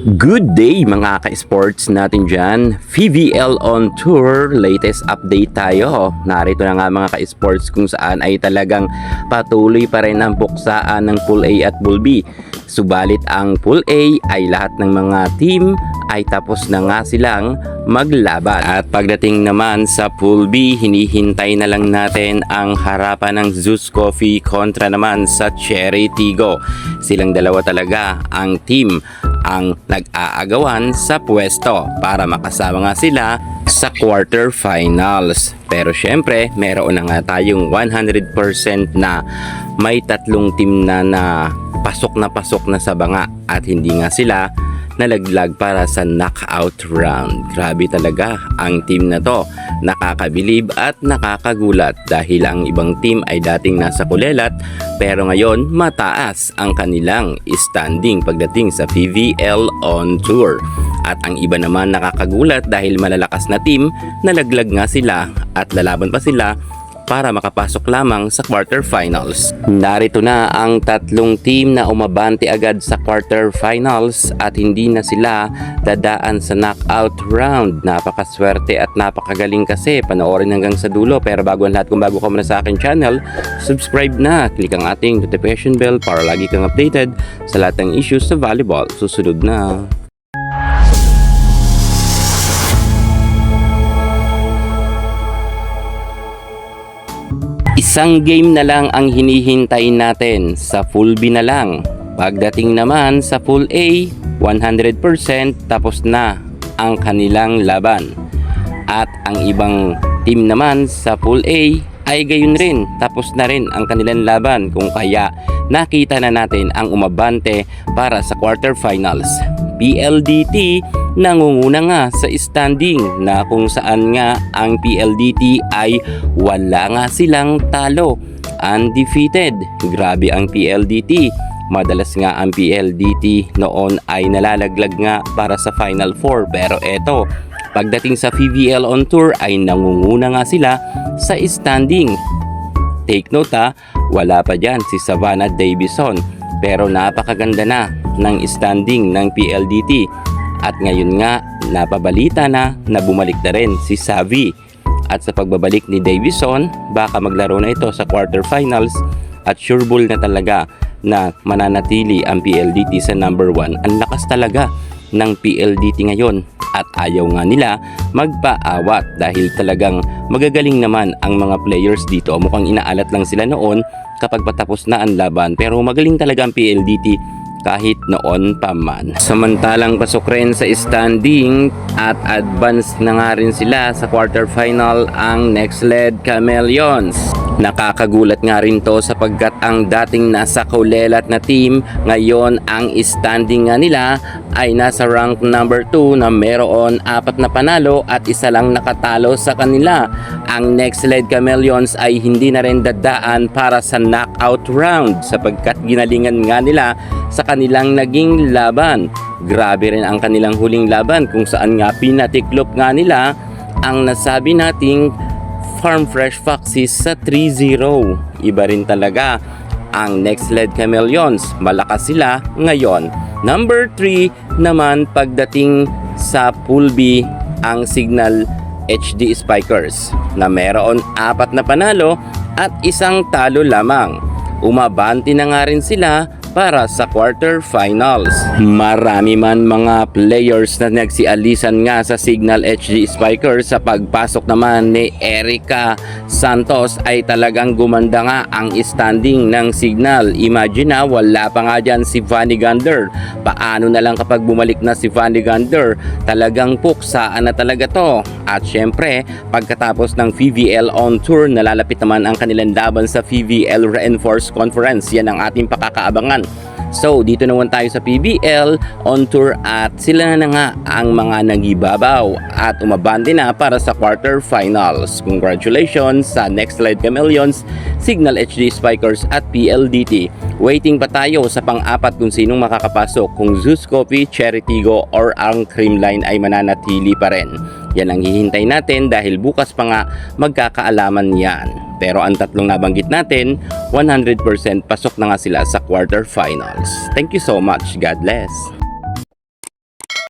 Good day mga ka-sports natin dyan. VVL on Tour, latest update tayo. Narito na nga mga ka-sports kung saan ay talagang patuloy pa rin ang buksaan ng Pool A at Pool B. Subalit ang Pool A ay lahat ng mga team ay tapos na nga silang maglaban. At pagdating naman sa Pool B, hinihintay na lang natin ang harapan ng Zeus Coffee kontra naman sa Cherry Tigo. Silang dalawa talaga ang team ang nag-aagawan sa pwesto para makasama nga sila sa quarterfinals. Pero syempre, meron na nga tayong 100% na may tatlong team na pasok na sa banga at hindi nga sila nalaglag para sa knockout round. Grabe talaga ang team na to. Nakakabilib at nakakagulat dahil ang ibang team ay dating nasa kulelat pero ngayon mataas ang kanilang standing pagdating sa PVL on Tour. At ang iba naman nakakagulat dahil malalakas na team, nalaglag nga sila at lalaban pa sila para makapasok lamang sa quarterfinals. Narito na ang tatlong team na umabante agad sa quarterfinals at hindi na sila dadaan sa knockout round. Napakaswerte at napakagaling kasi. Panoorin hanggang sa dulo. Pero bago ang lahat, kung bago ka muna sa aking channel, subscribe na. Click ang ating notification bell para lagi kang updated sa lahat ng issues sa volleyball. Susunod na. Isang game na lang ang hinihintay natin, sa Pool B na lang. Pagdating naman sa Pool A, 100% tapos na ang kanilang laban. At ang ibang team naman sa Pool A ay gayon rin, tapos na rin ang kanilang laban. Kung kaya nakita na natin ang umabante para sa quarterfinals. PLDT nangunguna nga sa standing na kung saan nga ang PLDT ay wala nga silang talo, undefeated. Grabe ang PLDT. Madalas nga ang PLDT noon ay nalalaglag nga para sa Final Four, pero eto, pagdating sa PVL on Tour ay nangunguna nga sila sa standing. Take note wala pa dyan si Savannah Davison, pero napakaganda na ng standing ng PLDT. At ngayon nga, napabalita na bumalik na rin si Savi. At sa pagbabalik ni Davison, baka maglaro na ito sa quarterfinals at sureball na talaga na mananatili ang PLDT sa number 1. Ang lakas talaga ng PLDT ngayon at ayaw nga nila magpaawat dahil talagang magagaling naman ang mga players dito. Mukhang inaalat lang sila noon kapag patapos na ang laban, pero magaling talaga ang PLDT kahit noon pa man. Samantalang pasok rin sa standing at advance na nga rin sila sa quarterfinal ang Nextled Chameleons. Nakakagulat nga rin to sapagkat ang dating nasa kulelat na team, ngayon ang standing nga nila ay nasa rank number 2 na meron 4 na panalo at isa lang nakatalo sa kanila. Ang Nextled Chameleons ay hindi na rin dadaan para sa knockout round sapagkat ginalingan nga nila sa kanilang naging laban. Grabe rin ang kanilang huling laban kung saan nga pinatiklop nga nila ang nasabi nating Farm Fresh Foxes sa 3-0. Iba rin talaga ang Nextled Chameleons. Malakas sila ngayon. Number 3 naman pagdating sa Pool B ang Signal HD Spikers na meron 4 na panalo at isang talo lamang. Umabante na nga rin sila para sa quarterfinals. Marami man mga players na nagsialisan nga sa Signal HD Spikers. Sa pagpasok naman ni Erica Santos ay talagang gumanda nga ang standing ng Signal. Imagine wala pa nga dyan si Vanny Gander. Paano na lang kapag bumalik na si Vanny Gander? Talagang puksaan na talaga to. At syempre, pagkatapos ng VVL on Tour, nalalapit naman ang kanilang laban sa VVL Reinforced Conference. Yan ang ating pakakaabangan. So, dito naman tayo sa PVL on Tour at sila na nga ang mga nagibabaw at umabante na para sa quarterfinals. Congratulations sa Nextled Chameleons, Signal HD Spikers at PLDT. Waiting pa tayo sa pang-apat kung sinong makakapasok, kung Zeus Coffee, Cherry Tigo or ang Creamline ay mananatili pa rin. Yan ang hihintay natin dahil bukas pa nga magkakaalaman yan. Pero ang tatlong nabanggit natin, 100% pasok na nga sila sa quarterfinals. Thank you so much. God bless.